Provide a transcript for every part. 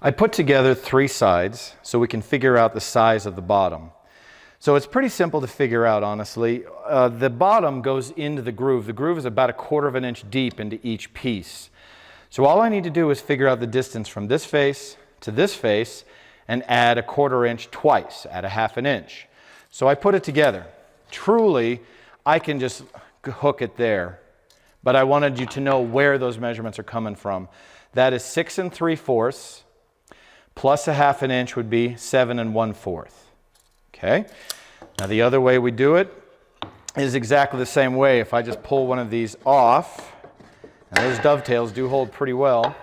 I put together 3 sides so we can figure out the size of the bottom. So it's pretty simple to figure out, honestly. The bottom goes into the groove. The groove is about 1/4 of an inch deep into each piece. So all I need to do is figure out the distance from this face to this face and add 1/4 inch twice, add 1/2 inch. So I put it together. Truly, I can just hook it there, but I wanted you to know where those measurements are coming from. That is 6 3/4 plus 1/2 inch would be 7 1/4. Okay? Now the other way we do it is exactly the same way. If I just pull one of these off, and those dovetails do hold pretty well,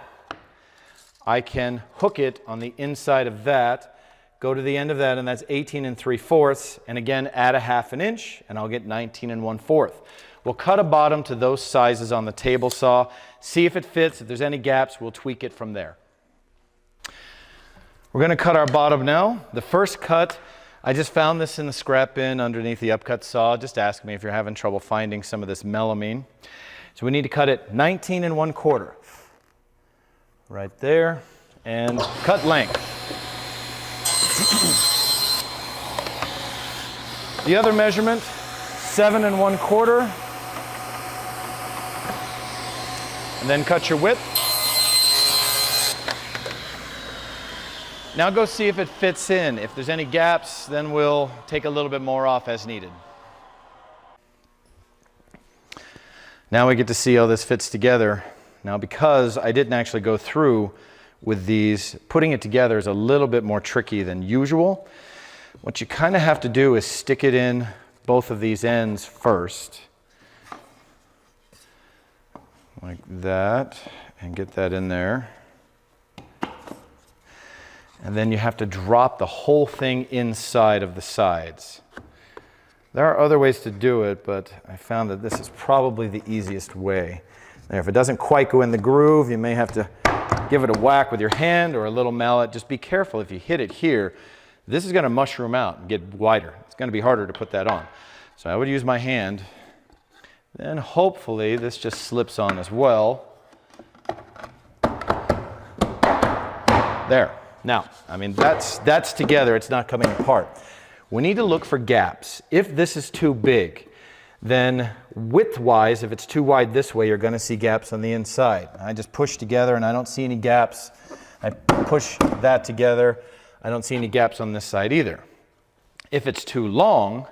I can hook it on the inside of that, go to the end of that, and that's 18 3/4, and again add 1/2 inch, and I'll get 19 1/4. We'll cut a bottom to those sizes on the table saw, see if it fits. If there's any gaps, we'll tweak it from there. We're going to cut our bottom now. The first cut, I just found this in the scrap bin underneath the upcut saw. Just ask me if you're having trouble finding some of this melamine. So we need to cut it 19 1/4. Right there, and cut length. The other measurement, 7 1/4, and then cut your width. Now go see if it fits in. If there's any gaps, then we'll take a little bit more off as needed. Now we get to see how this fits together. Now because I didn't actually go through with these, putting it together is a little bit more tricky than usual. What you kind of have to do is stick it in both of these ends first, like that, and get that in there. And then you have to drop the whole thing inside of the sides. There are other ways to do it, but I found that this is probably the easiest way. There, if it doesn't quite go in the groove, you may have to give it a whack with your hand or a little mallet. Just be careful if you hit it here. This is going to mushroom out and get wider. It's going to be harder to put that on. So I would use my hand. Then hopefully this just slips on as well. There. Now, I mean, that's together. It's not coming apart. We need to look for gaps. If this is too big, then width-wise, if it's too wide this way, you're going to see gaps on the inside. I just push together and I don't see any gaps. I push that together. I don't see any gaps on this side either. If it's too long,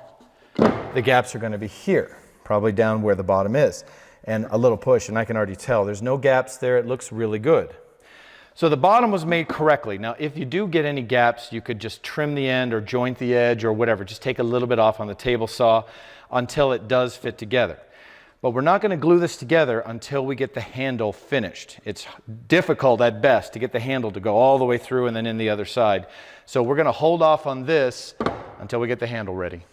the gaps are going to be here, probably down where the bottom is. And a little push, and I can already tell there's no gaps there. It looks really good. So the bottom was made correctly. Now, if you do get any gaps, you could just trim the end or joint the edge or whatever. Just take a little bit off on the table saw until it does fit together. But we're not going to glue this together until we get the handle finished. It's difficult at best to get the handle to go all the way through and then in the other side. So we're going to hold off on this until we get the handle ready.